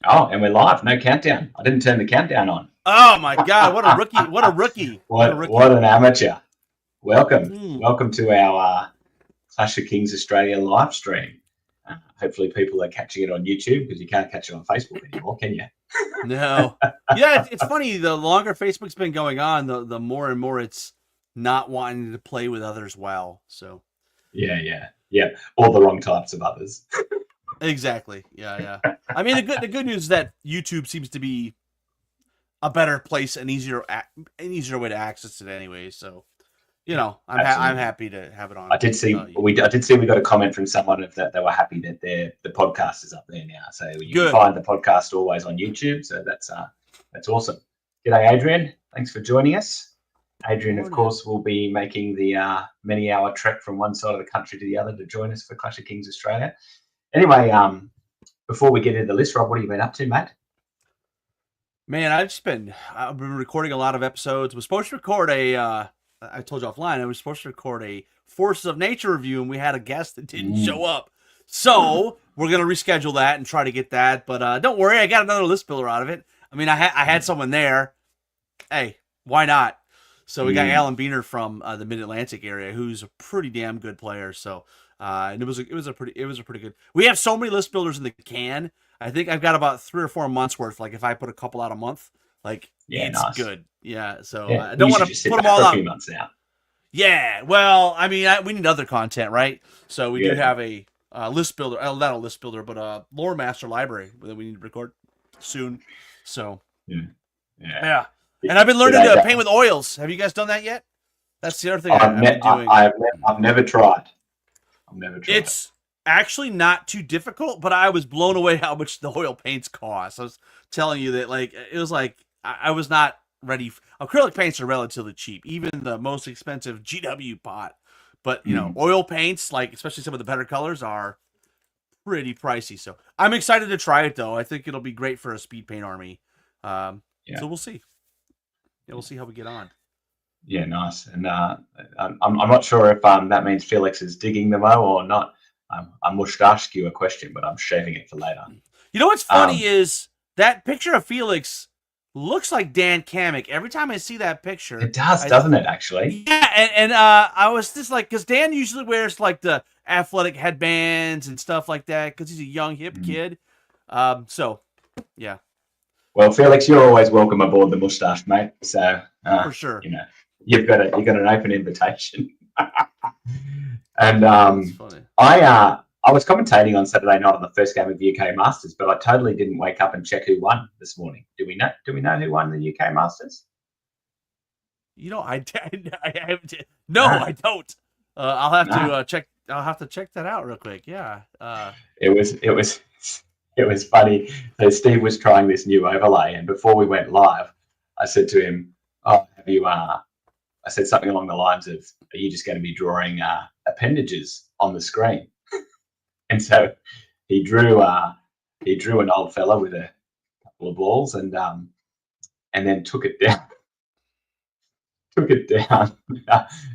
Oh, and we're live. No countdown. I didn't turn the countdown on. Oh my God! What a rookie! What a rookie! What a rookie! What an amateur. Welcome. Mm. Welcome to our Clash of Kings Australia live stream. Hopefully people are catching it on YouTube because you can't catch it on Facebook anymore, can you? No. Yeah, it's funny. The longer Facebook's been going on, the more and more it's not wanting to play with others well. So. Yeah. All the wrong types of others. Exactly. Yeah. I mean, the good news is that YouTube seems to be a better place, an easier way to access it anyway. So, I'm happy to have it on. I did see we got a comment from someone that they were happy that the podcast is up there now. So you can find the podcast always on YouTube. So that's awesome. G'day, Adrian. Thanks for joining us. Adrian, of course, will be making the many-hour trek from one side of the country to the other to join us for Clash of Kings Australia. Anyway, before we get into the list, Rob, what have you been up to, mate? Man, I've been recording a lot of episodes. Was supposed to record I told you offline, I was supposed to record a Forces of Nature review, and we had a guest that didn't show up. So we're going to reschedule that and try to get that. But don't worry, I got another list builder out of it. I mean, I had someone there. Hey, why not? So we got Alan Beener from the Mid-Atlantic area, who's a pretty damn good player. So and it was a pretty good. We have so many list builders in the can. I think I've got about 3 or 4 months worth. Like if I put a couple out a month, it's nice. Good. Yeah. So I don't want to put them all out. A few months now. Yeah. Well, I mean, we need other content, right? So we do have a list builder, not a list builder, but a lore master library that we need to record soon. So yeah. And I've been learning to paint with oils. Have you guys done that yet? That's the other thing I've been doing. I've never tried. It's actually not too difficult, but I was blown away how much the oil paints cost. I was telling you that it was I was not ready. Acrylic paints are relatively cheap, even the most expensive GW pot. But oil paints, especially some of the better colors, are pretty pricey. So I'm excited to try it, though. I think it'll be great for a speed paint army. So we'll see. Yeah, we'll see how we get on. Yeah, nice. And I'm not sure if that means Felix is digging the mow or not. I must ask you a question, but I'm shaving it for later. You know what's funny is that picture of Felix looks like Dan Kamek. Every time I see that picture, it does, doesn't it? Actually, yeah. And I was just because Dan usually wears the athletic headbands and stuff like that because he's a young hip kid. So yeah. Well, Felix, you're always welcome aboard the mustache, mate. So for sure, you've got an open invitation. And I was commentating on Saturday night on the first game of the UK Masters, but I totally didn't wake up and check who won this morning. Do we know who won the UK Masters? I don't. I'll have to check. I'll have to check that out real quick. Yeah. It was funny. So Steve was trying this new overlay, and before we went live, I said to him, "Oh, have you?" I said something along the lines of, "Are you just going to be drawing appendages on the screen?" And so he drew an old fella with a couple of balls, and then took it down.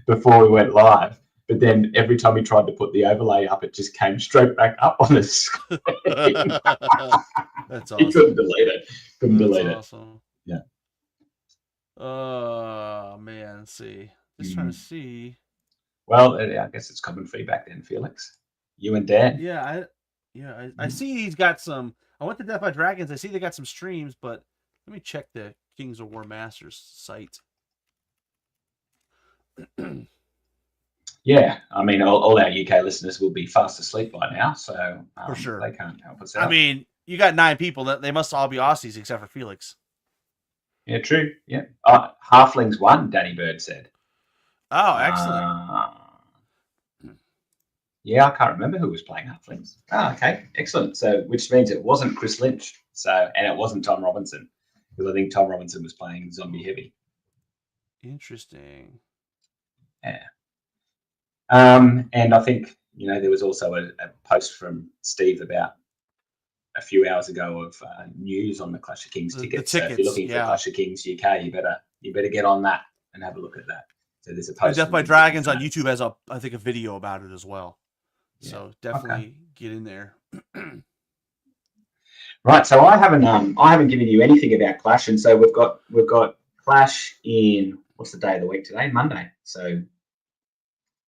Before we went live. But then every time he tried to put the overlay up, it just came straight back up on the screen. That's awesome. He couldn't delete it. Delete it. Yeah. Oh man, let's see. Just trying to see. Well, I guess it's common feedback then, Felix. You and Dan. Yeah, I see he's got some. I went to Death by Dragons. I see they got some streams, but let me check the Kings of War Masters site. Yeah, I mean, all our UK listeners will be fast asleep by now, so for sure they can't help us out. I mean, you got 9 people; that they must all be Aussies except for Felix. Yeah, true. Yeah, Halflings won. Danny Bird said. Oh, excellent. Yeah, I can't remember who was playing Halflings. Oh, okay, excellent. So, which means it wasn't Chris Lynch. So, and it wasn't Tom Robinson, because I think Tom Robinson was playing Zombie Heavy. Interesting. Yeah. And I think there was also a post from Steve about a few hours ago of news on the Clash of Kings tickets. So if you're looking for Clash of Kings UK, you better get on that and have a look at that. So there's a post. Death by Dragons on YouTube has I think a video about it as well. Yeah. So definitely get in there. Right, so I haven't given you anything about Clash, and so we've got Clash in what's the day of the week today? Monday. So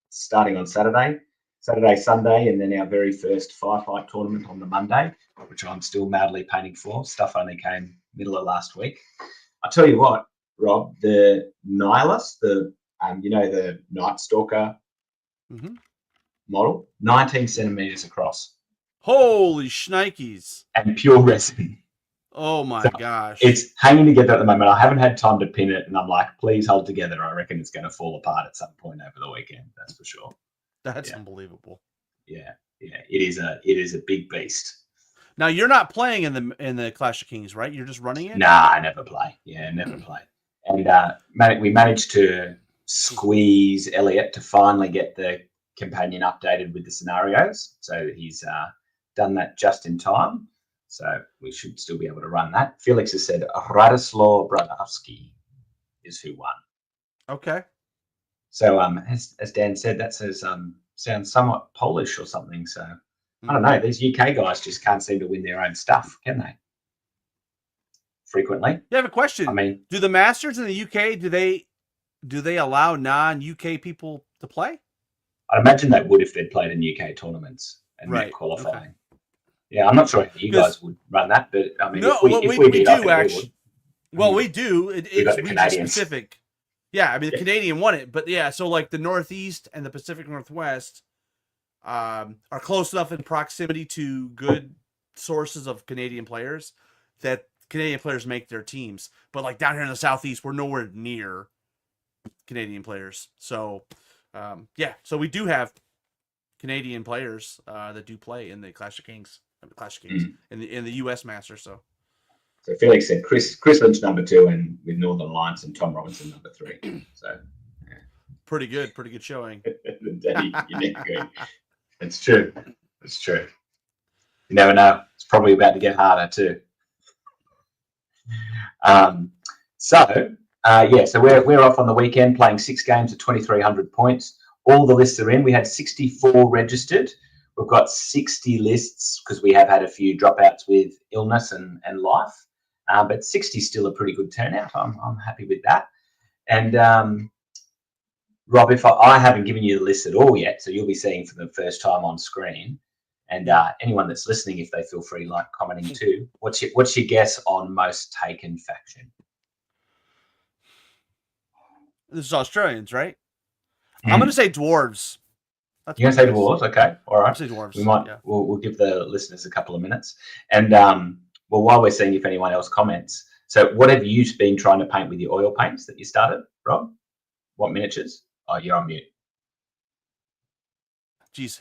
starting on Saturday, Sunday, and then our very first firefight tournament on the Monday, which I'm still madly painting for. Stuff only came middle of last week. I tell you what, Rob, the Nihilus, the Night Stalker model, 19 centimeters across. Holy shnikes. And pure resin. Oh my gosh. It's hanging together at the moment. I haven't had time to pin it, and I'm like, please hold together. I reckon it's going to fall apart at some point over the weekend. That's for sure. That's unbelievable. Yeah. It is a big beast. Now you're not playing in the Clash of Kings, right? You're just running it? Nah, I never play. Yeah, never play. And we managed to squeeze Elliot to finally get the companion updated with the scenarios. So he's done that just in time. So we should still be able to run that. Felix has said Radoslaw Bradowski is who won. Okay. So as Dan said, that says sounds somewhat Polish or something. So I don't know. These UK guys just can't seem to win their own stuff, can they? Frequently. You have a question. I mean, do the Masters in the UK do they allow non-UK people to play? I'd imagine they would if they'd played in UK tournaments and met qualifying. Okay. Yeah, I'm not sure if you guys would run that, but I mean, if we did, actually. Well, we do. It's region specific. Yeah, I mean, the Canadian won it, but yeah, so like the Northeast and the Pacific Northwest are close enough in proximity to good sources of Canadian players that Canadian players make their teams. But like down here in the Southeast, we're nowhere near Canadian players. So, so we do have Canadian players that do play in the Clash of Kings, in the U.S. Masters. So Felix said Chris Lynch number 2, and with Northern Alliance, and Tom Robinson number 3. So pretty good showing. It's true. It's true. You never know. It's probably about to get harder too. So we're off on the weekend playing 6 games at 2,300 points. All the lists are in. We had 64 registered. We've got 60 lists because we have had a few dropouts with illness and life. But 60 is still a pretty good turnout. I'm happy with that. And Rob, if I haven't given you the list at all yet, so you'll be seeing for the first time on screen. And anyone that's listening, if they feel free, like commenting too, what's your guess on most taken faction? This is Australians, right? I'm going to say dwarves. You're going to say dwarves? Okay, all right. I'll say dwarves. We might. Yeah. We'll give the listeners a couple of minutes. And while we're seeing if anyone else comments, so what have you been trying to paint with your oil paints that you started, Rob? What miniatures? Oh, you're on mute. Jeez,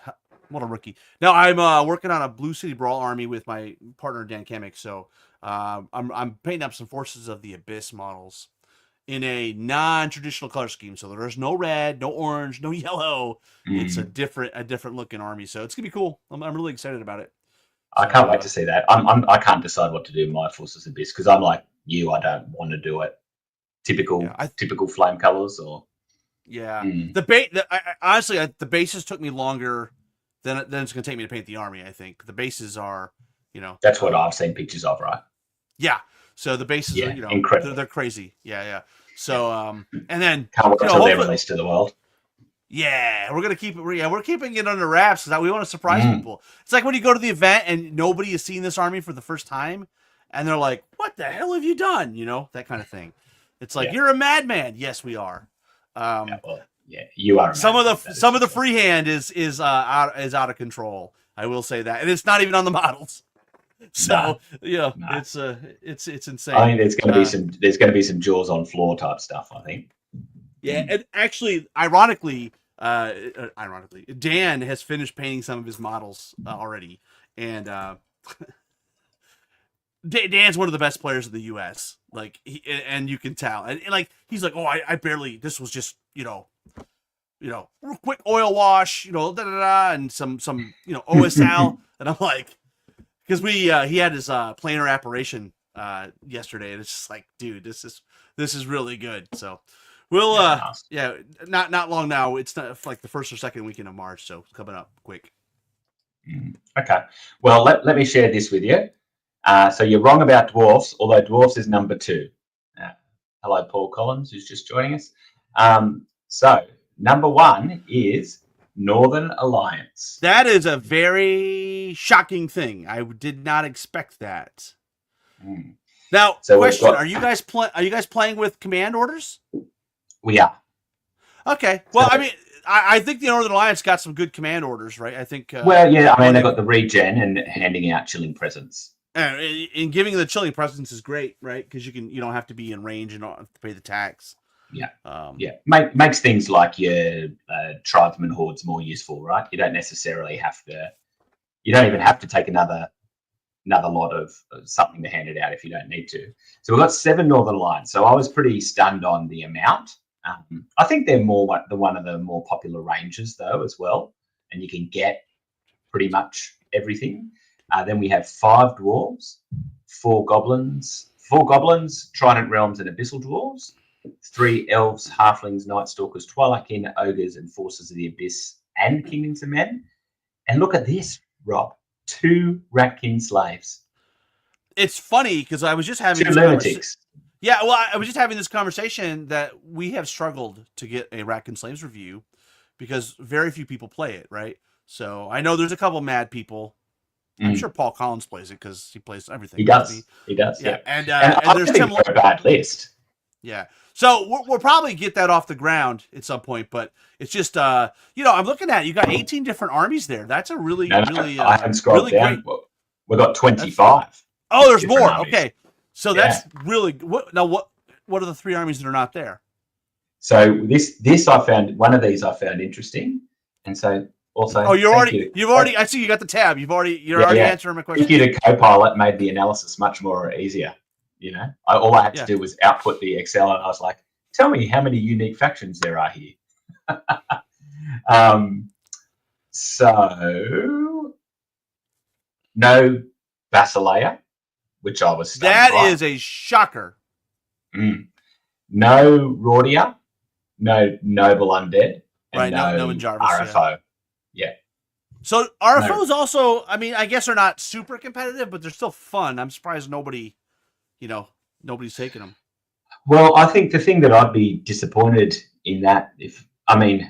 what a rookie. No, I'm working on a Blue City Brawl army with my partner Dan Kamick. So I'm painting up some Forces of the Abyss models in a non-traditional color scheme. So there's no red, no orange, no yellow. It's a different looking army. So it's gonna be cool. I'm really excited about it. I can't wait to see that. I can't decide what to do in my Forces of Abyss because I'm like you. I don't want to do it. Typical flame colors or. Yeah, honestly, the bases took me longer than it's going to take me to paint the army. I think the bases are, that's what I've seen pictures of, right? Yeah. So the bases are, incredible. They're crazy. Yeah. So, and then can't wait until they're released to the world. Yeah, we're gonna keep it. We're keeping it under wraps because we want to surprise people. It's like when you go to the event and nobody has seen this army for the first time, and they're like, "What the hell have you done?" That kind of thing. It's like you're a madman. Yes, we are. You are. Some of the freehand is out of control. I will say that, and it's not even on the models. So it's insane. I think there's going to be some jaws on floor type stuff. I think. Yeah, and actually, ironically, Dan has finished painting some of his models already, and Dan's one of the best players in the U.S. Like, and you can tell, and like he's like, oh, I barely. This was just real quick oil wash, and some OSL, and I'm like, because he had his planar apparition yesterday, and it's just like, dude, this is really good. So we'll not long now. It's not like the first or second weekend of March, so it's coming up quick. Okay, well let me share this with you. So you're wrong about dwarfs, although dwarfs is number 2. Hello, Paul Collins, who's just joining us. So number 1 is Northern Alliance. That is a very shocking thing. I did not expect that. Now, so question: Are you guys playing with command orders? We are. Okay. Well, I mean, I think the Northern Alliance got some good command orders, right? I think. Well, yeah. I mean, they got the regen and handing out chilling presents. And giving the chilling presents is great, right? Because you don't have to be in range and don't have to pay the tax. Yeah. Makes things like your tribesman hordes more useful, right? You don't necessarily have to. You don't even have to take another lot of something to hand it out if you don't need to. So we've got 7 Northern Alliance. So I was pretty stunned on the amount. I think they're one of the more popular ranges though as well, and you can get pretty much everything. Then we have 5 dwarves, 4 goblins, Trident Realms and Abyssal Dwarves, 3 elves, halflings, night stalkers, Twilight-kin, ogres, and forces of the abyss and kingdoms of men. And look at this, Rob. 2 Ratkin slaves. It's funny because I was just having 2 lunatics. Yeah, well, I was just having this conversation that we have struggled to get a Ratkin slaves review because very few people play it, right? So I know there's a couple mad people. I'm sure Paul Collins plays it because he plays everything. He does. Yeah. And there's a bad list. Yeah. So we'll probably get that off the ground at some point, but it's just, I'm looking at it. You got 18 different armies there. That's a really, really, I haven't scrolled down. Great. We've got 25. Oh, there's more. Armies. Okay. So that's really what are the 3 armies that are not there? So this I found, one of these I found interesting. And so also, I see you got the tab. You're already answering my question. Thank you to Copilot made the analysis much more easier. You know, all I had to do was output the Excel, and I was like, "Tell me how many unique factions there are here." So no Basileia, which I was stunned That by. is a shocker. No Rordia, no Noble Undead, and no Jarvis, RFO. Yeah. So RFOs also, I mean, I guess they're not super competitive, but they're still fun. I'm surprised nobody's taking them. Well, I think the thing that I'd be disappointed in that, I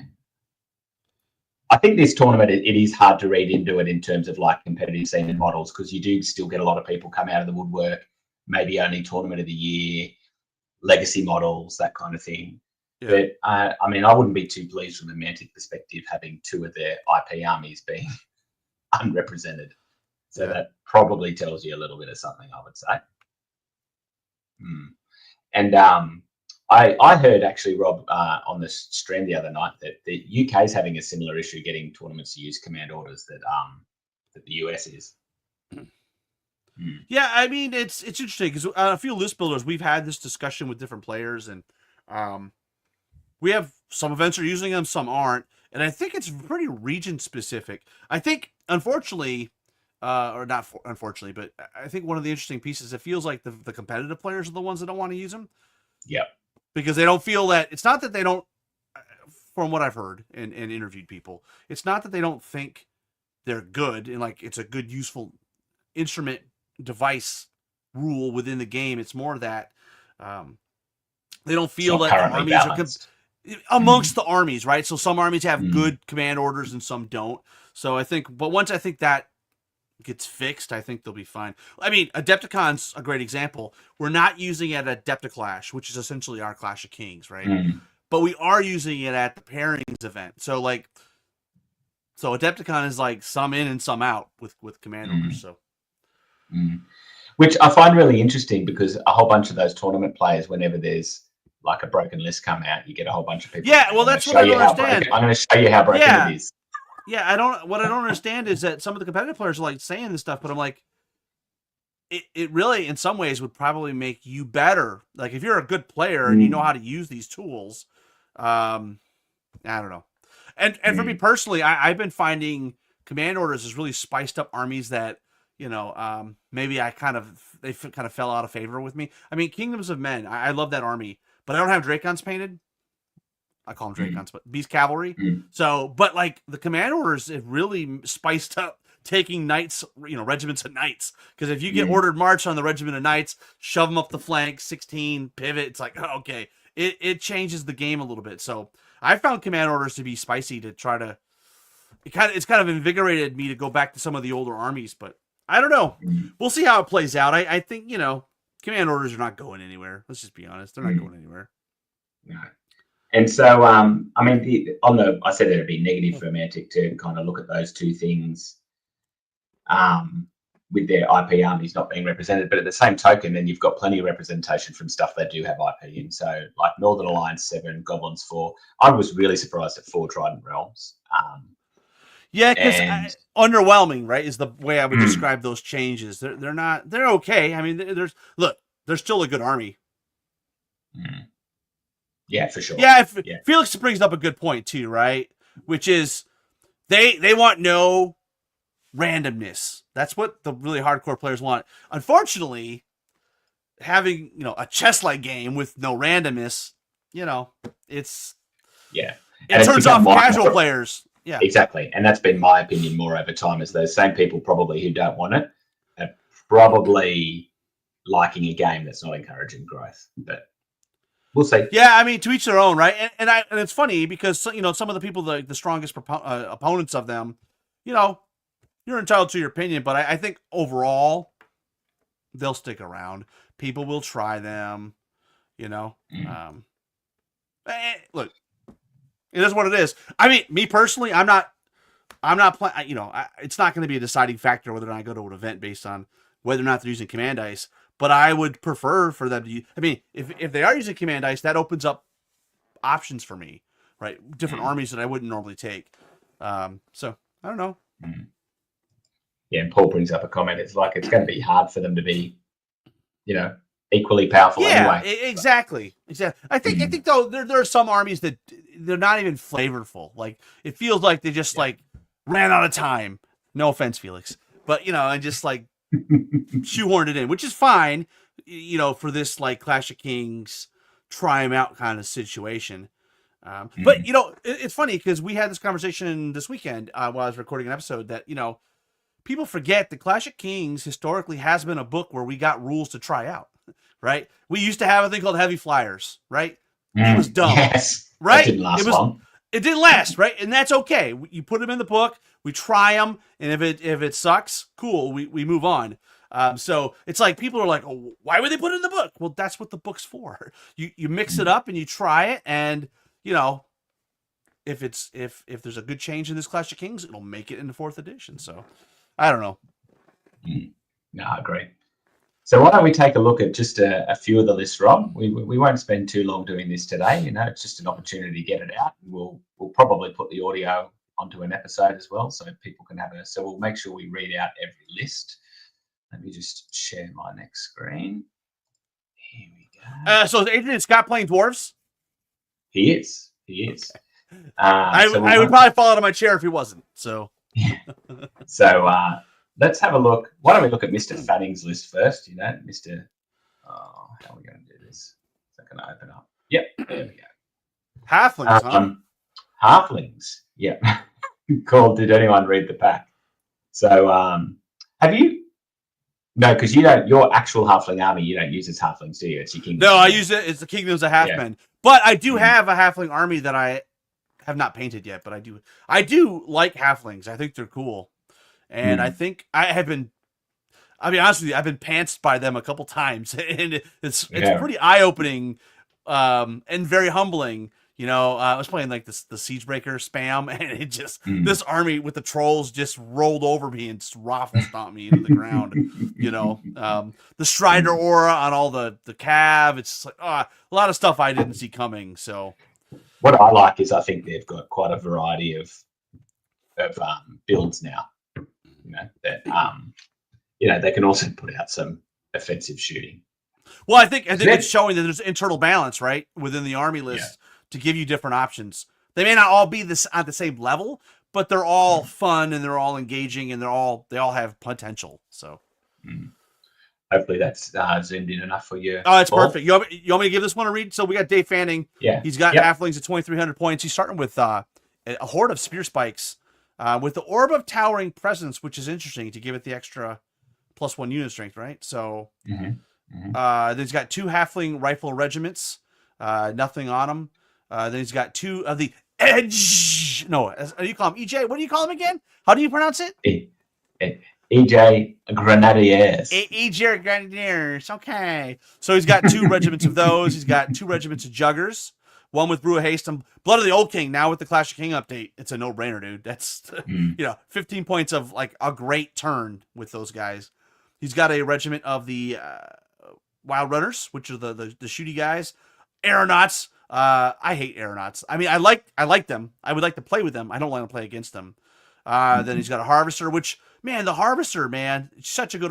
think this tournament, it is hard to read into it in terms of like competitive scene and models, because you do still get a lot of people come out of the woodwork, maybe only tournament of the year, legacy models, that kind of thing. Yeah. But I wouldn't be too pleased from a Mantic perspective having 2 of their IP armies being unrepresented. So that probably tells you a little bit of something, I would say. And I heard actually, Rob, on the stream the other night that the UK is having a similar issue getting tournaments to use command orders that the US is. Yeah, I mean, it's interesting because a few list builders, we've had this discussion with different players, and we have some events are using them, some aren't, and I think it's pretty region specific. I think, unfortunately, or not unfortunately, but I think one of the interesting pieces, it feels like the competitive players are the ones that don't want to use them. Yeah. Because they don't feel that, it's not that they don't, from what I've heard and interviewed people, it's not that they don't think they're good and like it's a good, useful instrument device rule within the game. It's more that they don't feel that the armies are amongst the armies, right? So some armies have good command orders and some don't. So I think, but once I think that gets fixed, I think they'll be fine. I mean, Adepticon's a great example. We're not using it at Adepticlash, which is essentially our Clash of Kings, right? But we are using it at the pairings event. So Adepticon is like some in and some out with command orders. So, which I find really interesting because a whole bunch of those tournament players, whenever there's like a broken list come out, you get a whole bunch of people. Yeah, well, that's what I don't understand. I'm going to show you how broken it is. Yeah, what I don't understand is that some of the competitive players are like saying this stuff, but I'm like, it really, in some ways, would probably make you better. Like if you're a good player and you know how to use these tools, I don't know. And for me personally, I've been finding command orders has really spiced up armies that, maybe they kind of fell out of favor with me. I mean, Kingdoms of Men, I love that army, but I don't have Dracons painted. I call them Dracons, but Beast Cavalry. So, but like the command orders have really spiced up taking knights, regiments of knights. Because if you get ordered march on the regiment of knights, shove them up the flank, 16 pivot. It's like, oh, okay, it changes the game a little bit. So I found command orders to be spicy to try to. It's kind of invigorated me to go back to some of the older armies, but I don't know. We'll see how it plays out. I think command orders are not going anywhere. Let's just be honest; they're not going anywhere. No. And so, I mean, I said it'd be negative for Mantic to kind of look at those two things, with their IP armies not being represented. But at the same token, then you've got plenty of representation from stuff they do have IP in. So, like Northern Alliance 7, Goblins 4. I was really surprised at 4 Trident Realms. Yeah, because underwhelming, right, is the way I would describe those changes. They're okay. I mean, they're still a good army. Yeah, for sure. Yeah, Felix brings up a good point too, right? Which is they want no randomness. That's what the really hardcore players want. Unfortunately, having a chess-like game with no randomness, it's it turns off casual players. Yeah, exactly. And that's been my opinion more over time, is those same people probably who don't want it are probably liking a game that's not encouraging growth. But we'll see. Yeah, I mean, to each their own, right? And it's funny because some of the people, the strongest opponents of them, you're entitled to your opinion, but I think overall they'll stick around. People will try them. Look, it is what it is. I mean, me personally, I'm not playing. It's not going to be a deciding factor whether or not I go to an event based on whether or not they're using command dice. But I would prefer for them to use. I mean, if they are using command dice, that opens up options for me, right? Different armies that I wouldn't normally take. So I don't know. Yeah, and Paul brings up a comment. It's like it's going to be hard for them to be, equally powerful anyway. Exactly. I think though there are some armies that they're not even flavorful. Like it feels like they just like ran out of time. No offense, Felix, but and just like shoehorned it in, which is fine, for this like Clash of Kings try them out kind of situation. But it's funny because we had this conversation this weekend while I was recording an episode that people forget that Clash of Kings historically has been a book where we got rules to try out. Right? We used to have a thing called Heavy Flyers, right? It was dumb. Yes. Right? It didn't last long. It didn't last, right? And that's okay. You put them in the book, we try them, and if it sucks, cool, we move on. So it's like people are like, oh, why would they put it in the book? Well, that's what the book's for. You mix it up and you try it, and if there's a good change in this Clash of Kings, it'll make it into 4th edition. So I don't know. No, I agree. So why don't we take a look at just a few of the lists, Rob? We won't spend too long doing this today. It's just an opportunity to get it out. We'll probably put the audio onto an episode as well, so people can have so we'll make sure we read out every list. Let me just share my next screen. Here we go. So is Adrian Scott playing dwarves? He is. Okay. I would probably fall out of my chair if he wasn't. So. So let's have a look. Why don't we look at Mr. Fanning's list first? Mr. Oh, how are we going to do this? Is that going to open up? Yep, there we go. Halflings, huh? Halflings. Yep. Cool. Did anyone read the pack? So have you? No, because you don't. Your actual halfling army, you don't use as halflings, do you? It's your kingdom. No, I use it. It's the kingdoms of halfmen. Yeah. But I do have a halfling army that I have not painted yet. But I do like halflings. I think they're cool, and I think I'll be honest with you, I've been pantsed by them a couple times, and it's pretty eye opening, and very humbling. I was playing like the Siegebreaker spam, and it just this army with the trolls just rolled over me and raffle stomped me into the ground. The Strider aura on all the cav. It's just like a lot of stuff I didn't see coming. So what I like is I think they've got quite a variety of builds now. That they can also put out some offensive shooting. Well, I think it's showing that there's internal balance, right, within the army list. To give you different options. They may not all be at the same level, but they're all fun and they're all engaging and they all have potential. So hopefully that's zoomed in enough for you. Oh, it's perfect. You want me to give this one a read? So we got Dave Fanning. Yeah. He's got halflings at 2,300 points. He's starting with a horde of spear spikes with the Orb of Towering Presence, which is interesting to give it the extra +1 unit strength, right? So then he's got 2 Halfling Rifle Regiments, nothing on them. Then he's got 2 of the Edge. No, how do you call him? EJ? What do you call him again? How do you pronounce it? EJ Grenadiers. EJ Grenadiers. Okay. So he's got 2 regiments of those. He's got 2 regiments of Juggers. One with Brew of Haste and Blood of the Old King. Now with the Clash of King update, it's a no-brainer, dude. That's 15 points of like a great turn with those guys. He's got a regiment of the Wild Runners, which are the shooty guys. Aeronauts. I hate aeronauts. I mean, I like them. I would like to play with them. I don't want to play against them. Then he's got a Harvester, which, man, the Harvester, man, such a good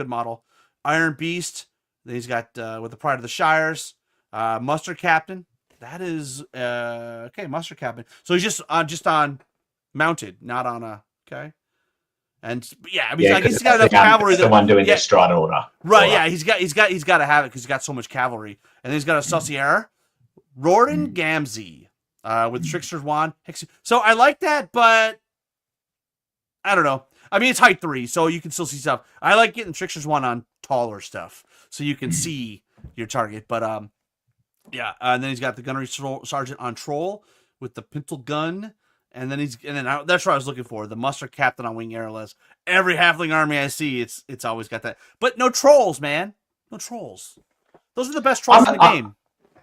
model. Iron Beast. Then he's got with the Pride of the Shires, Muster Captain. That is okay, Muster Captain. So he's just on mounted, not on a okay. And yeah, I mean, I guess he's got enough cavalry. The one doing the stride order, right? Yeah, he's got to have it because he's got so much cavalry. And then he's got a Saucier, Rorden Gamzee, with Trickster's Wand. So I like that, but I don't know. I mean, it's height 3, so you can still see stuff. I like getting Trickster's Wand on taller stuff, so you can see your target. But yeah, and then he's got the Gunnery Sergeant on Troll with the Pintle Gun. And then that's what I was looking for. The Muster Captain on Wing Airless. Every Halfling army I see, it's always got that. But no trolls, man. No trolls. Those are the best trolls in the game.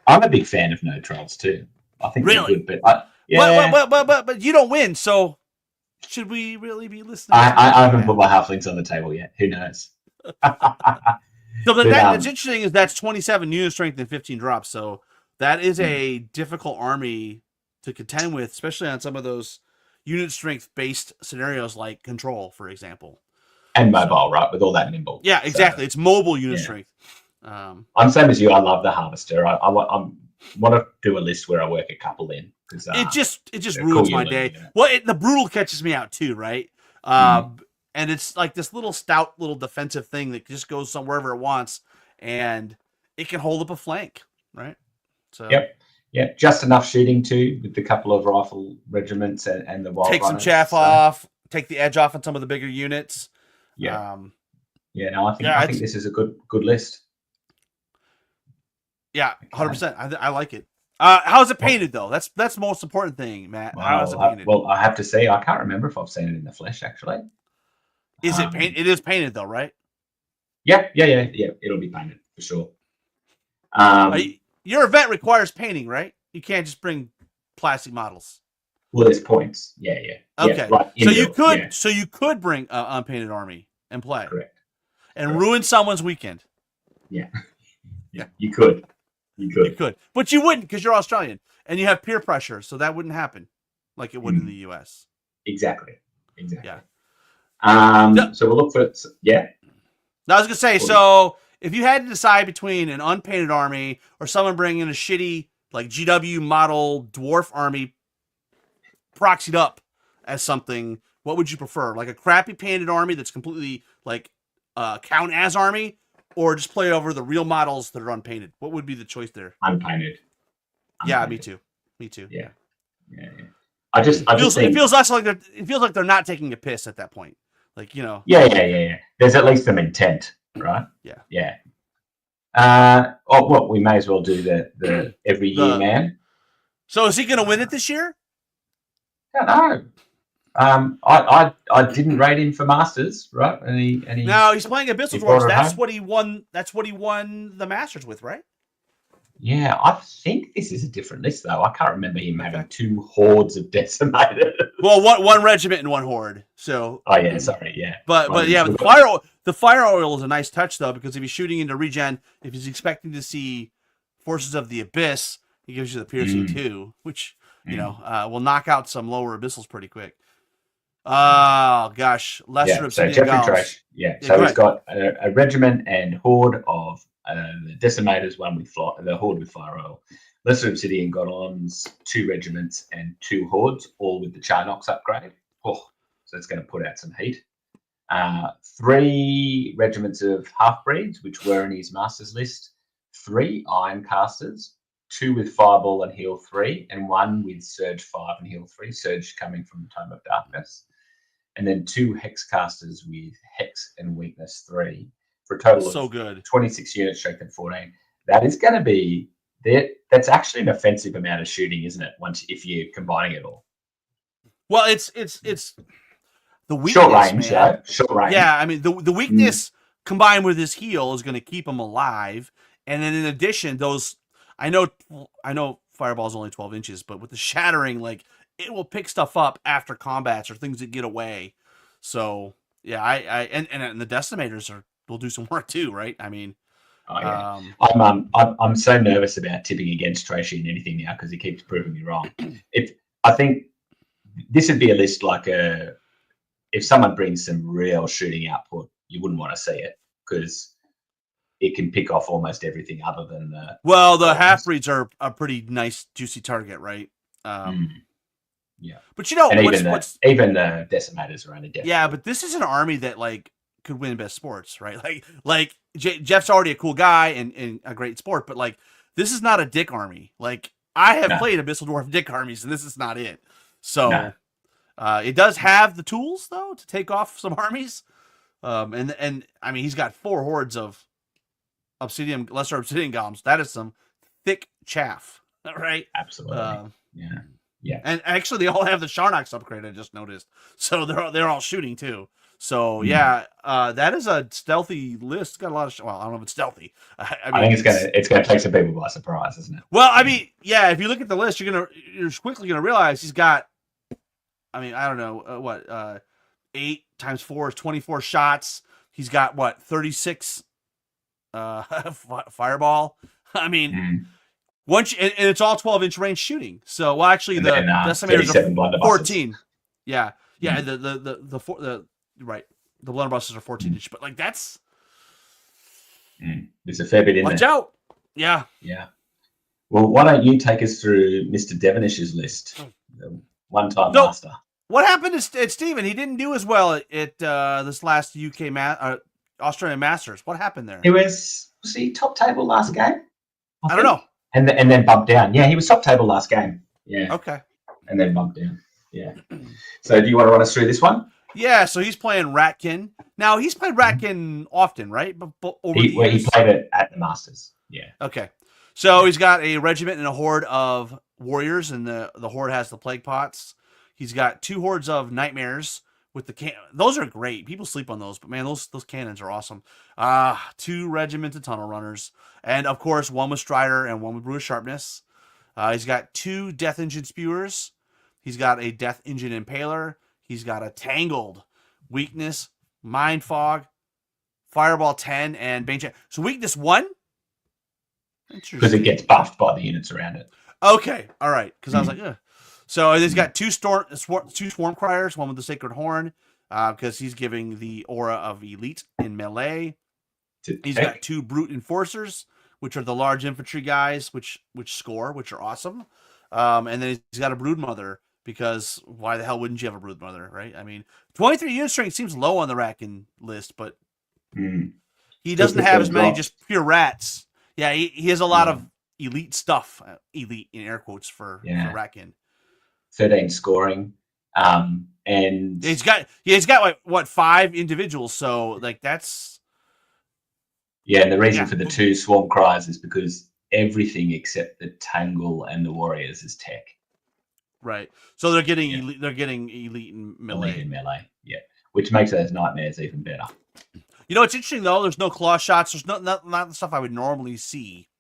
I'm a big fan of no trolls too. I think really they're good, but yeah. But you don't win, so should we really be listening? I haven't put my Halflings on the table yet. Who knows? So that's interesting. Is that's 27 unit strength and 15 drops. So that is a difficult army to contend with, especially on some of those unit strength based scenarios like Control, for example. And mobile, right? With all that nimble. Yeah, exactly. So, it's mobile unit strength. I'm same as you. I love the Harvester. I want to do a list where I work a couple in because it just ruins my day. Yeah. Well, the brutal catches me out too, right? And it's like this little stout little defensive thing that just goes wherever it wants, and it can hold up a flank, right? So yep. Yeah, just enough shooting too with the couple of rifle regiments and the wild take runners, some chaff off, take the edge off on some of the bigger units. Yeah, I think this is a good list. Yeah, 100%. I like it. How's it painted though? That's the most important thing, Matt. How's it painted? Well, I have to say I can't remember if I've seen it in the flesh actually. Is it painted? It is painted though, right? Yeah. It'll be painted for sure. Your event requires painting, right? You can't just bring plastic models. Well, there's points. Yeah. Okay. Yeah, so you could bring an unpainted army and play. Correct. And ruin someone's weekend. Yeah. You could. But you wouldn't because you're Australian and you have peer pressure, so that wouldn't happen like it would in the US. Exactly. Yeah. So we'll look for yeah. I was gonna say, so if you had to decide between an unpainted army or someone bringing a shitty like GW model dwarf army proxied up as something, what would you prefer? Like a crappy painted army that's completely like count as army, or just play over the real models that are unpainted? What would be the choice there? Unpainted. Yeah, me too. Yeah. It feels less like they're not taking a piss at that point. Like, you know. Yeah. There's at least some intent, right? Yeah. We may as well do the every year man. So is he going to win it this year? I don't know. I didn't rate him for Masters, right? And he no, he's playing Abyssal Dwarves. That's what he won. That's what he won the Masters with, right? Yeah, I think this is a different list though. I can't remember him having 2 hordes of decimated. Well, one regiment and 1 horde. So. Oh yeah, sorry, yeah. But the fire oil is a nice touch though, because if he's shooting into regen, if he's expecting to see forces of the abyss, he gives you the piercing 2, which will knock out some lower abyssals pretty quick. Oh gosh, lesser obsidian golems. So he's got a regiment and horde of the decimators, the horde with fire oil. Lesser obsidian golems, 2 regiments and 2 hordes, all with the Charnox upgrade. So it's going to put out some heat. 3 regiments of half breeds, which were in his masters list. 3 iron casters, 2 with Fireball and Heal 3, and 1 with Surge 5 and Heal 3. Surge coming from the Tome of Darkness, and then 2 Hexcasters with Hex and Weakness 3 for a total So of good. 26 units, strength and 14. That is going to be there. That's actually an offensive amount of shooting, isn't it? Once if you're combining it all. Well, it's the weakness, Short range, man. right? Short range. Yeah, I mean the weakness combined with his heal is going to keep him alive, and then in addition, those I know Fireball's only 12 inches, but with the shattering, like it will pick stuff up after combats or things that get away. So yeah, and the decimators will do some work too, right? I mean, oh, yeah. I'm so nervous about tipping against Tracy in anything now because he keeps proving me wrong. I think this would be a list like if someone brings some real shooting output, you wouldn't want to see it because it can pick off almost everything other than the. Well, the half breeds are a pretty nice, juicy target, right? Yeah, but you know, and even the decimators are only death. Yeah, but this is an army that like could win best sports, right? Like Jeff's already a cool guy and a great sport, but like this is not a dick army. Like I have played Abyssal Dwarf dick armies, and this is not it. So it does have the tools though to take off some armies. And I mean he's got 4 hordes of lesser obsidian golems. That is some thick chaff, right? Absolutely. Yeah. And actually, they all have the Sharnox upgrade. I just noticed, so they're all shooting too. So yeah, that is a stealthy list. It's got a lot of. Well, I don't know if it's stealthy. I mean, it's gonna take some people by surprise, isn't it? Well, I mean, yeah. If you look at the list, you're quickly gonna realize he's got. I mean, I don't know 8 times 4 is 24 shots. He's got 36 fireball. I mean. Once and it's all 12-inch range shooting. So well, actually, the decimators are 14. Yeah. The blunderbusses are 14 inch, but like that's there's a fair bit in watch there. Watch out. Yeah. Yeah. Well, why don't you take us through Mr. Devonish's list? The one-time master. What happened to Stephen? He didn't do as well at this last Australian Masters. What happened there? Was he top table last game? I don't know. And then bumped down. Yeah, he was top table last game. Yeah. Okay. And then bumped down. Yeah. So do you want to run us through this one? Yeah, so he's playing Ratkin. Now, he's played Ratkin often, right? But he played it at the Masters. Yeah. Okay. So he's got a regiment and a horde of warriors, and the horde has the plague pots. He's got 2 hordes of nightmares with the those are great. People sleep on those, but man, those cannons are awesome. 2 regimented tunnel runners, and of course 1 with Strider and 1 with Brew of Sharpness. He's got 2 Death Engine Spewers. He's got a Death Engine Impaler. He's got a Tangled, Weakness, Mind Fog, Fireball 10, and Bane. So Weakness 1. Because it gets buffed by the units around it. Okay, all right. Because I was like, ugh. So he's got 2 Swarm Criers, 1 with the Sacred Horn, because he's giving the aura of Elite in melee. He's got 2 Brute Enforcers, which are the large infantry guys, which score, which are awesome. And then he's got a Broodmother, because why the hell wouldn't you have a Broodmother, right? I mean, 23 unit strength seems low on the Ratkin list, but he doesn't have as many just pure rats. Yeah, he has a lot of elite stuff, elite in air quotes for Ratkin. 13 scoring, and he's got what 5 individuals, so like that's and the reason for the 2 Swarm Cries is because everything except the Tangle and the Warriors is tech. Right. So they're getting elite, elite in melee. Elite in melee, which makes those nightmares even better. You know, it's interesting though. There's no claw shots. There's not the stuff I would normally see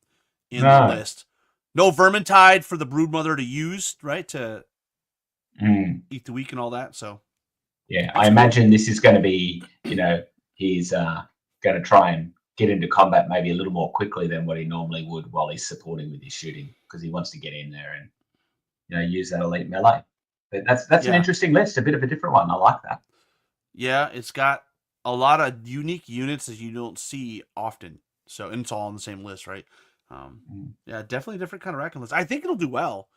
in the list. No Vermintide for the Broodmother to use, right? To eat the weak and all that. So I imagine this is going to be, he's going to try and get into combat maybe a little more quickly than what he normally would while he's supporting with his shooting, because he wants to get in there and use that elite melee. But that's an interesting list, a bit of a different one. I like that. Yeah, it's got a lot of unique units that you don't see often. So, and it's all on the same list, right? Yeah, definitely a different kind of Ratkin list. I think it'll do well.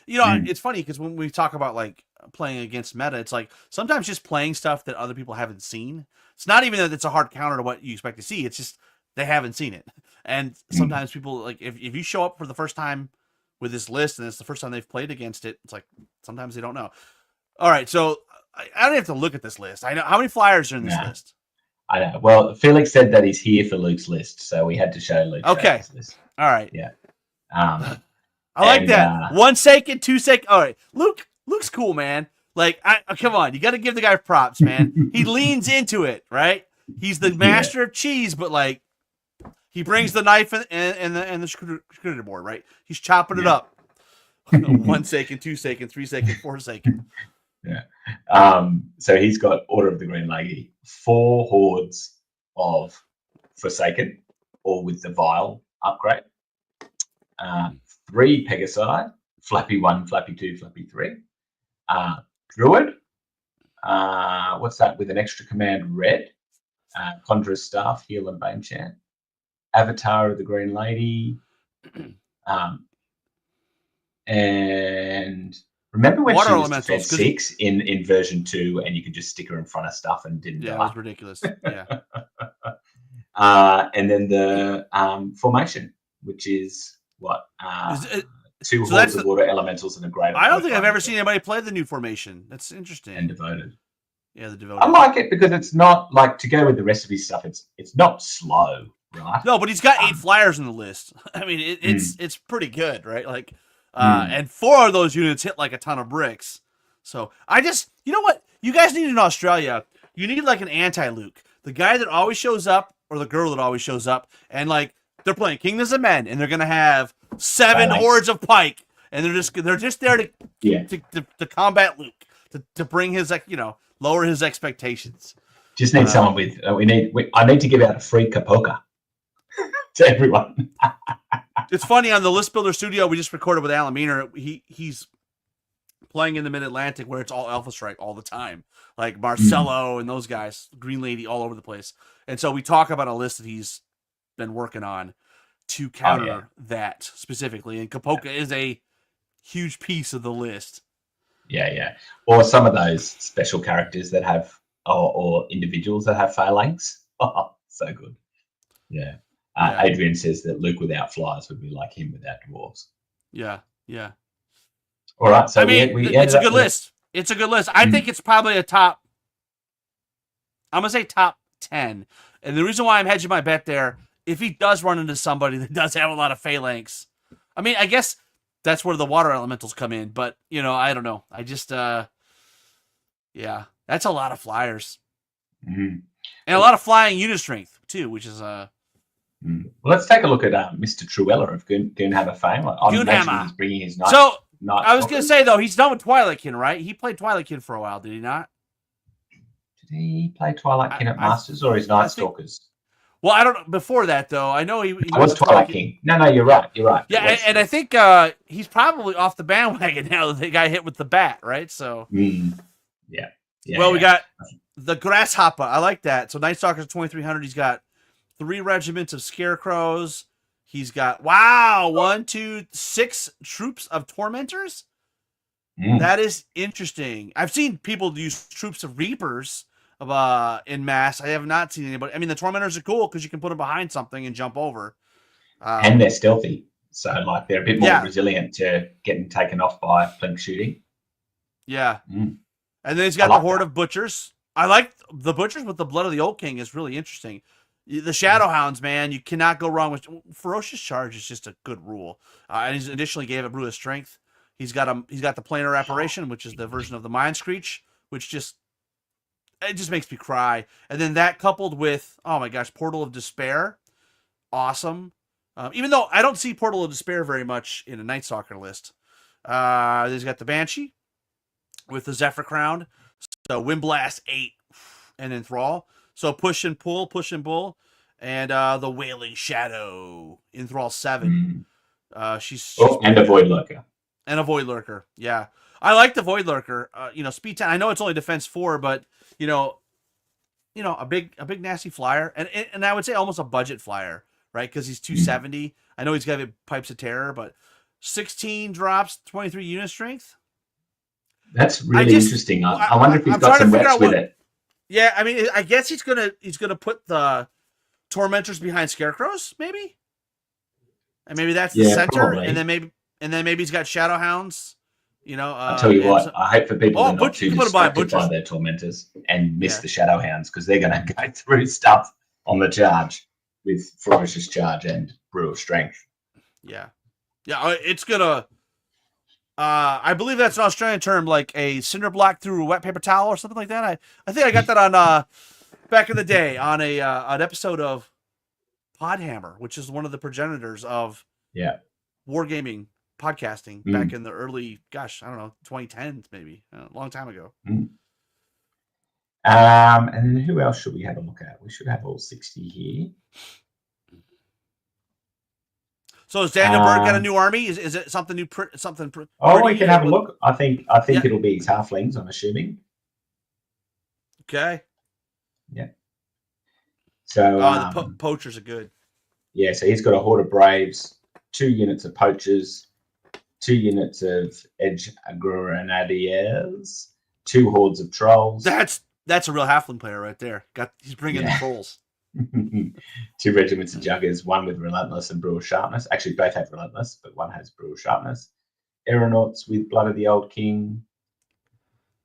It's funny because when we talk about like playing against meta, it's like sometimes just playing stuff that other people haven't seen. It's not even that it's a hard counter to what you expect to see. It's just they haven't seen it. And sometimes people, like, if you show up for the first time with this list and it's the first time they've played against it, it's like sometimes they don't know. All right, so I don't have to look at this list. I know how many flyers are in this list. I know. Well, Felix said that he's here for Luke's list, so we had to show Luke. Okay. List. All right. Yeah. I like that. 1 second, 2 second. All right. Luke's cool, man. Like, come on, you got to give the guy props, man. He leans into it, right? He's the master of cheese, but like, he brings the knife and the screwdriver board, right? He's chopping it up. 1 second, 2 second, 3 second, 4 second. Yeah. So he's got Order of the Green Lady, 4 hordes of Forsaken, all with the Vial upgrade. 3 Pegasi, Flappy 1, Flappy 2, Flappy 3. Druid, what's that, with an extra command red. Conjurer's Staff, Heal and Bane Chant. Avatar of the Green Lady. And remember when Water she was Elementals, defense 6 in version 2 and you could just stick her in front of stuff and didn't die? Yeah, it was ridiculous. Yeah. And then the Formation, which is what? 2 hordes of water elementals and a great. I don't think I've ever seen anybody play the new formation. That's interesting. And Devoted. Yeah, the Devoted. I like it because it's not like, to go with the rest of his stuff. It's not slow, right? No, but he's got 8 flyers in the list. I mean, it's pretty good, right? Like, and 4 of those units hit like a ton of bricks. So you know what? You guys need in Australia. You need like an anti-Luke, the guy that always shows up or the girl that always shows up, and like they're playing Kingdoms of Men, and they're gonna have 7 hordes of pike, and they're just there to combat Luke, to bring his, like, lower his expectations. Just need someone with. I need to give out a free Kapoka to everyone. It's funny, on the List Builder Studio we just recorded with Alan Meaner. He's playing in the Mid-Atlantic where it's all Alpha Strike all the time, like Marcello and those guys, Green Lady, all over the place. And so we talk about a list that he's been working on to counter that specifically. And Kapoka is a huge piece of the list. Yeah. Or some of those special characters that have, or individuals that have phalanx. Oh, so good. Yeah. Adrian says that Luke without flyers would be like him without dwarves. Yeah. All right. So I mean, it's a good list. It's a good list. I think it's probably I'm going to say top 10. And the reason why I'm hedging my bet there, if he does run into somebody that does have a lot of phalanx, I mean, I guess that's where the water elementals come in. But, I don't know. I just, that's a lot of flyers. Mm-hmm. And a lot of flying unit strength, too, which is... Well, let's take a look at Mr. Truella of Goonhammer fame. I'm imagining he's bringing his night. So, I was going to say, though, he's done with Twilightkin, right? He played Twilightkin for a while, did he not? Did he play Twilightkin at Masters or his Night Stalkers? Well, I don't know. Before that, though, I know he was Twilight King. No, you're right. Yeah, and I think he's probably off the bandwagon now that they got hit with the bat, right? So, yeah. Well, we got the Grasshopper. I like that. So Night Stalkers 2300. He's got 3 regiments of Scarecrows. He's got 6 troops of Tormentors. That is interesting. I've seen people use troops of Reapers in mass. I have not seen anybody. I mean, the Tormentors are cool because you can put them behind something and jump over. And they're stealthy. So, like, they're a bit more resilient to getting taken off by blink shooting. Yeah. And then he's got the Horde of Butchers. I like the Butchers with the Blood of the Old King is really interesting. The Shadowhounds, man, you cannot go wrong with Ferocious Charge is just a good rule. And he's additionally gave it Brew of Strength. He's got the Planar Apparition, which is the version of the Mind Screech, which just makes me cry. And then that coupled with, oh my gosh, Portal of Despair, awesome. Even though I don't see Portal of Despair very much in a Night Stalker list. He's got the Banshee with the Zephyr Crown, so Windblast 8, and Enthrall. So push and pull, and the Wailing Shadow, Enthrall 7. She's and a Void Lurker. And a Void Lurker, yeah. I like the Void Lurker. Speed 10. I know it's only defense 4, but a big nasty flyer, and I would say almost a budget flyer, right? Because he's 270. I know he's got Pipes of Terror, but 16 drops, 23 unit strength. That's really interesting. I wonder if he's got some reps with it. Yeah, I mean, I guess he's gonna put the tormentors behind scarecrows, maybe, and maybe that's the Yeah, center, probably. and then maybe he's got shadow hounds. You know, I'll tell you what, I hate for people to not Butch, too you can put it by distracted by butchers. their tormentors and miss Yeah. the shadow hounds because they're going to go through stuff on the charge with ferocious charge and brutal strength. Yeah, it's gonna. I believe that's an Australian term, like a cinder block through a wet paper towel or something like that. I think I got that on back in the day on an episode of Podhammer, which is one of the progenitors of wargaming podcasting back in the early, gosh, I don't know, 2010s maybe, a long time ago. And then who else should we have a look at? We should have all 60 here. So has Daniel Bird got a new army? Is it something new? Something? We can have a look. I think it'll be his halflings. I'm assuming. Okay. Yeah. So the poachers are good. Yeah, so he's got a horde of braves, 2 units of poachers, 2 units of edge grenadiers, 2 hordes of trolls. That's a real halfling player right there. He's bringing the trolls. 2 regiments of juggers, 1 with relentless and brutal sharpness. Actually, both have relentless, but 1 has brutal sharpness. Aeronauts with blood of the old king.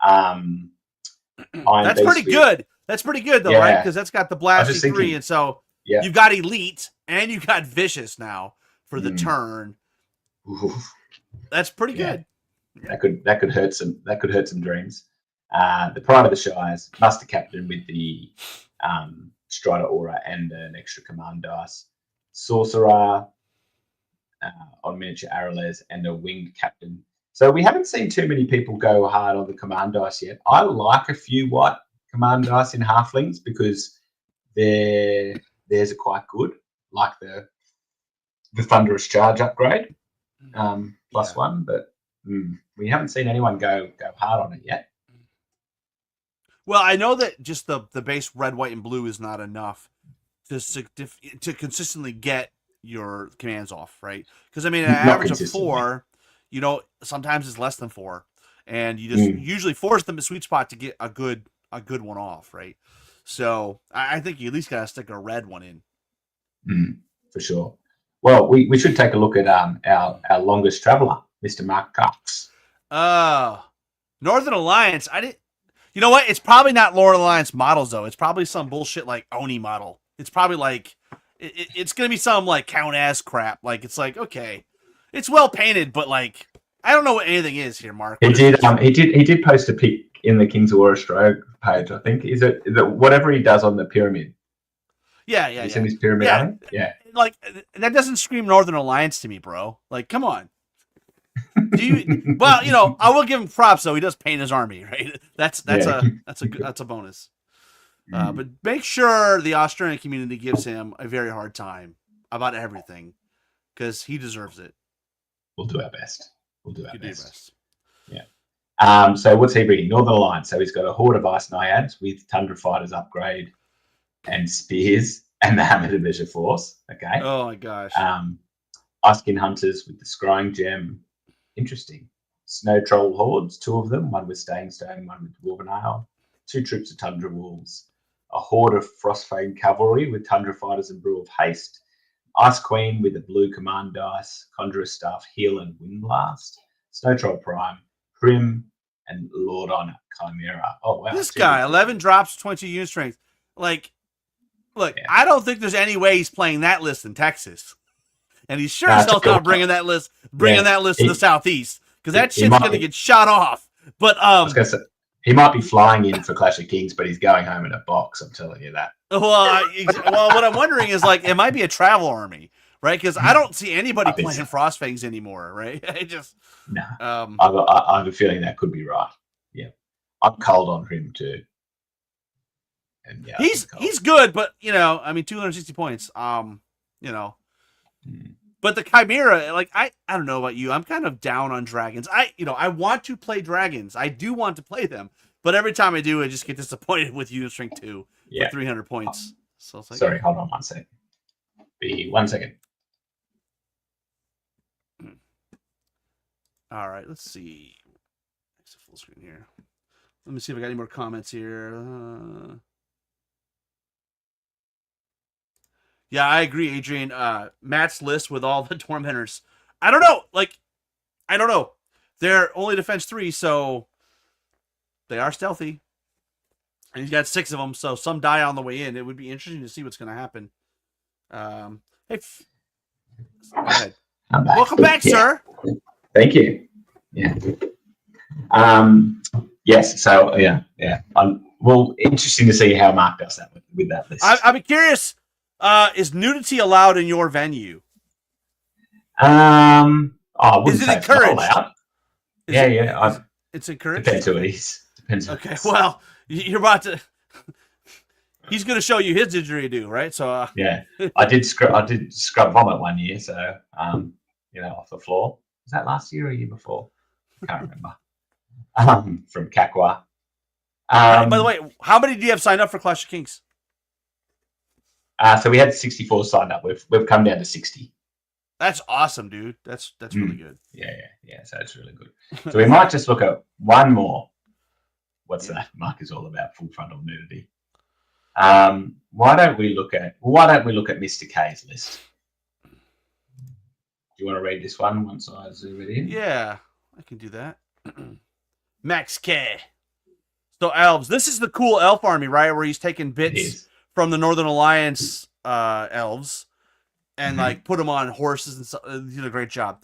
That's pretty good. That's pretty good though, right? Because that's got the blasting 3, and so you've got elite and you got vicious now for the turn. Oof. That's pretty good. That could hurt some dreams. The Pride of the Shires, muster captain with the Strider aura and an extra command dice. Sorcerer on miniature arrowlers and a winged captain. So we haven't seen too many people go hard on the command dice yet. I like a few white command dice in halflings because theirs are quite good, like the thunderous charge upgrade +1, but we haven't seen anyone go hard on it yet. Well, I know that just the base red, white, and blue is not enough to consistently get your commands off, right? Because I mean, an average of 4, you know, sometimes it's less than 4, and you just usually force them to sweet spot to get a good one off, right? So I think you at least gotta stick a red one in. For sure. Well, we should take a look at our longest traveler, Mr. Mark Cox. Northern Alliance. You know what? It's probably not Northern Alliance models though. It's probably some bullshit like Oni model. It's probably like it's gonna be some like Count ass crap. Like it's like okay, it's well painted, but like I don't know what anything is here, Mark. He did post a pic in the Kings of War Australia page. I think is it whatever he does on the pyramid. Yeah. He's in his pyramid army. Yeah. Like that doesn't scream Northern Alliance to me, bro. Like, come on. Well, you know, I will give him props though. He does paint his army, right? That's a bonus. But make sure the Australian community gives him a very hard time about everything because he deserves it. We'll do our best. Best. Yeah. So what's he bringing? Northern Alliance. So he's got a horde of ice naiads with Tundra fighters upgrade and spears and the Hammer Division Force. Okay. Oh my gosh. Icekin hunters with the scrying gem. Interesting. Snow troll hordes, 2 of them, 1 with staying stone, 1 with dwarven ale. 2 troops of tundra wolves. A horde of frostfang cavalry with tundra fighters and brew of haste. Ice Queen with the blue command dice, conjurer staff, heal and wind blast. Snow troll prime, Prim, and Lord on Chimera. Oh wow! This guy, 11 drops, 20 unit strength. Like, look, I don't think there's any way he's playing that list in Texas, and he's sure as hell not bringing that list to the Southeast because that shit's gonna get shot off. But I was gonna say he might be flying in for Clash of Kings, but he's going home in a box. I'm telling you that. Well, what I'm wondering is like it might be a travel army, right? Because I don't see anybody playing Frostfangs anymore, right? No. I have a feeling that could be right. Yeah, I'm cold on him too. And yeah, he's good, but you know, I mean, 260 points. You know, but the Chimera, like I don't know about you, I'm kind of down on dragons. I want to play dragons. I do want to play them, but every time I do, I just get disappointed with unit strength 2 for 300 points. So it's like, sorry, hold on 1 second. Be 1 second. All right, let's see. It's a full screen here. Let me see if I got any more comments here. Yeah, I agree, Adrian. Matt's list with all the tormentors. I don't know. I don't know. They're only defense 3, so they are stealthy. And he's got 6 of them, so some die on the way in. It would be interesting to see what's going to happen. Hey, go ahead. I'm back. Welcome back, sir. Thank you. Yeah. Yes. So yeah. Well, interesting to see how Mark does that with that list. I'm curious. Is nudity allowed in your venue? I wouldn't Is it say encouraged? It's not allowed. It's encouraged. Depends who it is. Depends. Okay. Well, you're about to. He's going to show you his didgeridoo, right? So yeah, I did scrub vomit one year, so off the floor. Was that last year or a year before? I can't remember. From Kakwa. by the way, how many do you have signed up for Clash of Kings? So we had 64 signed up. We've come down to 60. That's awesome, dude. That's really good. Yeah. So it's really good. So we might just look at one more. What's that? Mark is all about full frontal nudity. Why don't we look at Mr. K's list? Do you want to read this one once I zoom it in? Yeah, I can do that. Max K. So elves. This is the cool elf army, right? Where he's taking bits from the Northern Alliance elves and like put them on horses and stuff. He did a great job.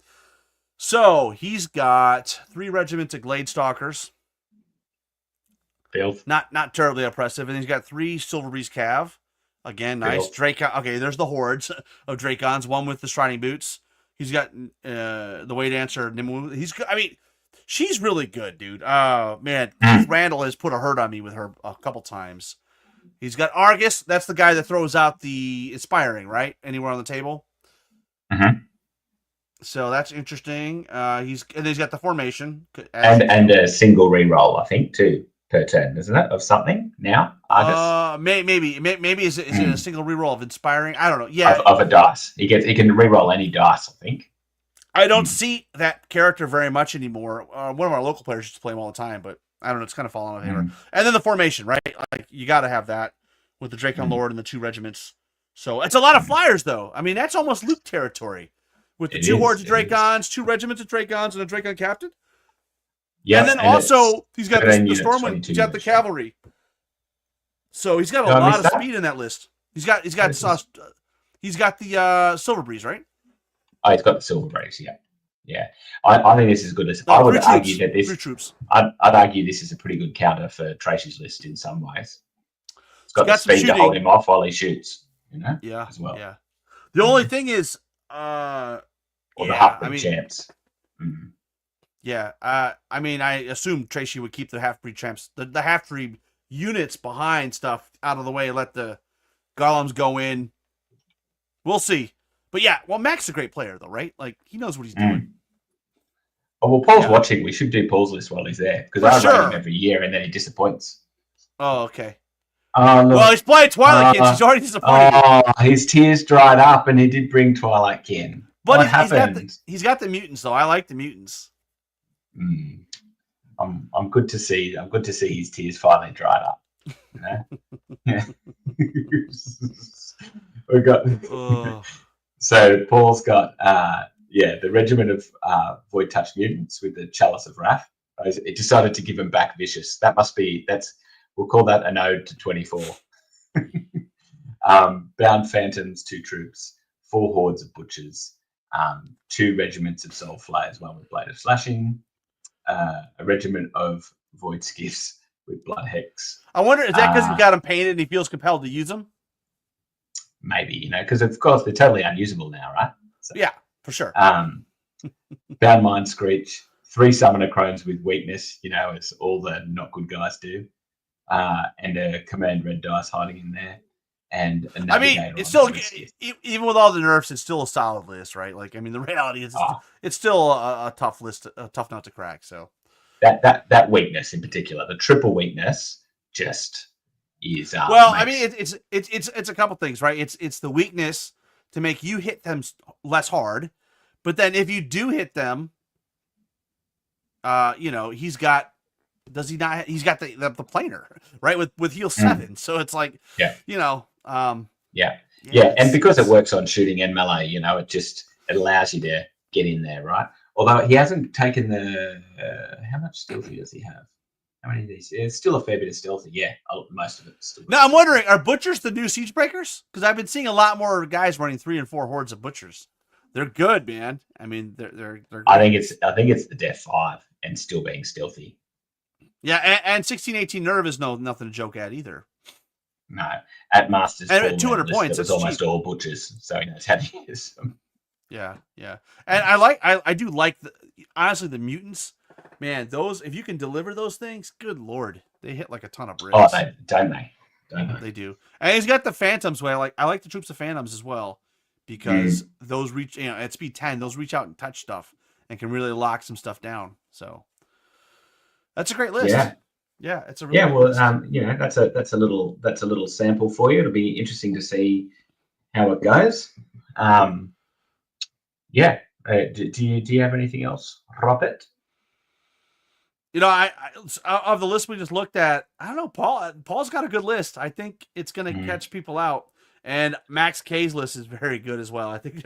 So he's got 3 regiments of Glade Stalkers. Filth. Not terribly oppressive. And he's got 3 Silver Breeze Cav. Again, nice. Dracon. Okay, there's the hordes of Dracons. One with the Striding Boots. He's got the Way Dancer. She's really good, dude. Man, Keith Randall has put a hurt on me with her a couple times. He's got Argus. That's the guy that throws out the Inspiring, right? Anywhere on the table. Mm-hmm. So that's interesting. He's got the Formation and a single reroll, I think, too, per turn, isn't it? Of something now, Argus. Maybe is it a single reroll of Inspiring? I don't know. Yeah, of a dice. He can reroll any dice, I think. I don't see that character very much anymore. One of our local players used to play him all the time, but I don't know. It's kind of fallen out of favor. And then the Formation, right? Like you got to have that with the Dracon Lord and the 2 regiments. So it's a lot of flyers, though. I mean, that's almost Luke territory with the 2 hordes of Dracons, 2 regiments of Dracons, and a Dracon captain. Yeah, and then also he's got the Stormwind. He's got the cavalry. So he's got a lot of speed in that list. He's got the Silver Breeze, right? Oh, he's got the Silver Breeze, yeah. I think this is good. I would argue that this. Troops. I'd argue this is a pretty good counter for Tracy's list in some ways. It's got the speed to hold him off while he shoots. Yeah, as well. Yeah. The only thing is, or the half-breed champs. Mm-hmm. Yeah, I assume Tracy would keep the half-breed champs, the half-breed units behind stuff out of the way, let the golems go in. We'll see. But yeah, well, Mac's is a great player, though, right? Like, he knows what he's doing. Oh, well, Paul's watching. We should do Paul's list while he's there, because I rate him every year, and then he disappoints. Oh, okay. Well, he's playing Twilight Kids. He's already disappointed. Oh, his tears dried up, and he did bring Twilight Kin. But what happened? He's got the mutants, though. I like the mutants. I'm good to see. I'm good to see his tears finally dried up. Yeah. We got. So Paul's got the regiment of Void Touch mutants with the Chalice of Wrath. It decided to give him back Vicious. We'll call that an ode to 24. Bound Phantoms, 2 troops, 4 hordes of butchers, 2 regiments of Soul Flayers, 1 with Blade of Slashing, a regiment of Void Skiffs with Blood Hex. I wonder, is that because he's got them painted and he feels compelled to use them? Maybe, because of course they're totally unusable now, right? So, yeah, for sure. Bound Mind Screech, 3 Summoner Crones with weakness, as all the not good guys do, and a Command Red Dice hiding in there, and a Navigator. It's still, even with all the nerfs, it's still a solid list, right? Like, the reality is, it's still a tough list, a tough nut to crack. So that weakness in particular, the triple weakness, just is. It's a couple things, right? It's the weakness to make you hit them less hard, but then if you do hit them, he's got. Does he not? He's got the planar, right? With heal 7, so it's like, Yeah, and because it works on shooting and melee, it allows you to get in there, right? Although he hasn't taken the how much stealthy does he have? How many of these? It's still a fair bit of stealthy. Yeah, most of it. Still now I'm wondering, are butchers the new siege breakers? Because I've been seeing a lot more guys running 3 and 4 hordes of butchers. They're good, man. I mean, they're great. I think it's the Death 5 and still being stealthy. Yeah, and 1618 nerve is nothing to joke at either. No, at Masters and at 200 points, it was almost all butchers, so he knows how to use them. Yeah, and I do like honestly the mutants, man. Those, if you can deliver those things, good lord, they hit like a ton of bricks. Oh, don't they? They do. And he's got the Phantoms way. I like the Troops of Phantoms as well, because those reach, at speed 10, those reach out and touch stuff and can really lock some stuff down. So that's a great list. Yeah, it's a really good list. That's a little sample for you. It'll be interesting to see how it goes. Do you have anything else, Robert? I of the list we just looked at, I don't know, Paul's got a good list. I think it's going to catch people out. And Max K's list is very good as well. I think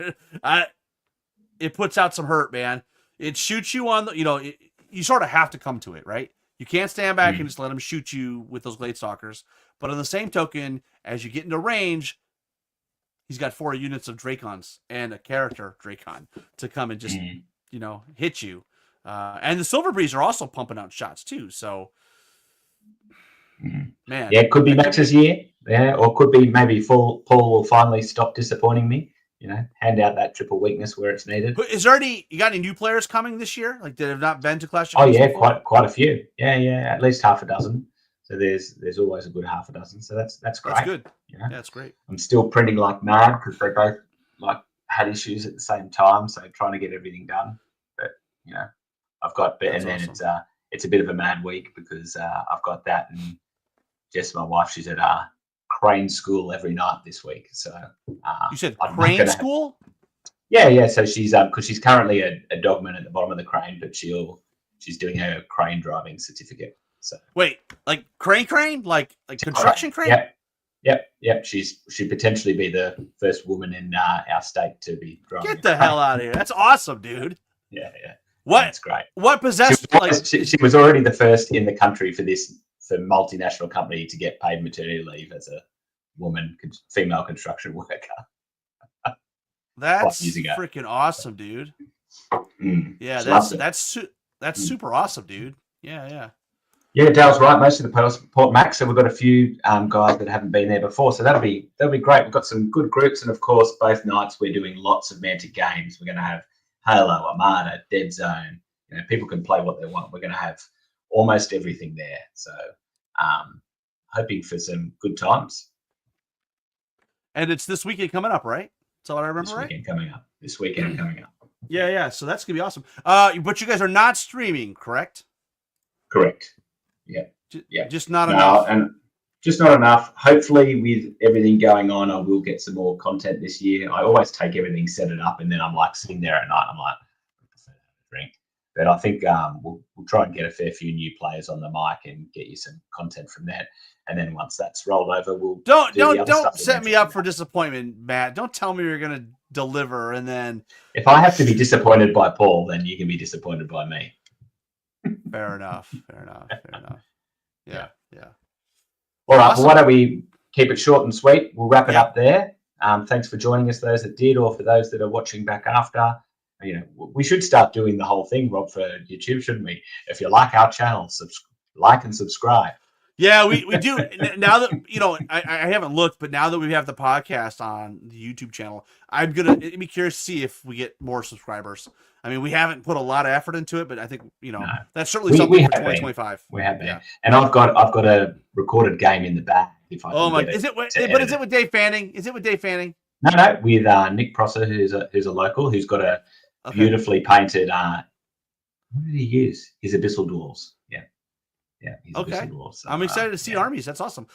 it puts out some hurt, man. It shoots you on the, you sort of have to come to it, right? You can't stand back and just let him shoot you with those Glade Stalkers. But on the same token, as you get into range, he's got 4 units of Dracons and a character Dracon to come and just, hit you. And the Silver Breeze are also pumping out shots too. So, man. Yeah, it could be Max's year. Yeah, or could be maybe Paul will finally stop disappointing me. Hand out that triple weakness where it's needed. But is there you got any new players coming this year? Like, that have not been to Clash of Kings? Oh yeah, before? quite a few. Yeah, at least half a dozen. So there's always a good half a dozen. So that's great. That's good. Yeah, that's great. I'm still printing like mad because they both had issues at the same time. So trying to get everything done. But I've got, and then awesome. It's a bit of a mad week because I've got that, and Jess, my wife, she's at crane school every night this week. So you said crane school? Yeah. So she's because she's currently a dogman at the bottom of the crane, but she's doing her crane driving certificate. So wait, like crane, like construction crane? Yep. She'd potentially be the first woman in our state to be driving. Get the hell out of here! That's awesome, dude. Yeah. What? That's great. What possessed? She was already the first in the country for multinational company to get paid maternity leave as a woman, female construction worker. That's freaking awesome, dude. Yeah, that's super awesome, dude. Yeah. Yeah, Dale's right. Most of the players support Max, so we've got a few guys that haven't been there before. So that'll be great. We've got some good groups, and of course, both nights we're doing lots of Mantic games. We're going to have Halo, Armada, Dead Zone. People can play what they want. We're going to have almost everything there. So, hoping for some good times. And it's this weekend coming up, right? That's what I remember, right? This weekend coming up. Yeah. So that's gonna be awesome. But you guys are not streaming, correct? Correct. Yeah. Just not enough. And just not enough. Hopefully, with everything going on, I will get some more content this year. I always take everything, set it up, and then I'm like sitting there at night. I'm like, drink. But I think we'll try and get a fair few new players on the mic and get you some content from that. And then once that's rolled over, we'll don't set me up for disappointment, Matt. Don't tell me you're gonna deliver and then if I have to be disappointed by Paul, then you can be disappointed by me. Fair enough. Yeah. All right. Awesome. Well, why don't we keep it short and sweet? We'll wrap it up there. Thanks for joining us, those that did, or for those that are watching back after. We should start doing the whole thing, Rob, for YouTube, shouldn't we? If you like our channel, like and subscribe. Yeah, we do. Now that, I haven't looked, but now that we have the podcast on the YouTube channel, I'm going to be curious to see if we get more subscribers. I mean, we haven't put a lot of effort into it, but I think, that's certainly something for 2025. We have been. Yeah. And I've got a recorded game in the bag. If I is it with Dave Fanning? Is it with Dave Fanning? No, with Nick Prosser, who's a local, who's got a beautifully painted, what did he use? His Abyssal Dwarves. Yeah. Okay. So, I'm excited to see armies. That's awesome.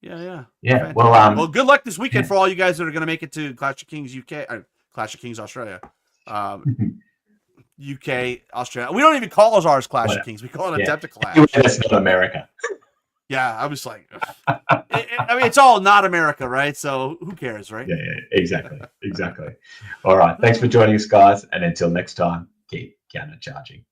Yeah. Well, good luck this weekend for all you guys that are going to make it to Clash of Kings UK, Clash of Kings Australia, UK Australia. We don't even call ours Clash of Kings. We call it Adepticlash. That's not America. Yeah, I was like, I mean, it's all not America, right? So who cares, right? Yeah, exactly. All right. Thanks for joining us, guys. And until next time, keep countercharging.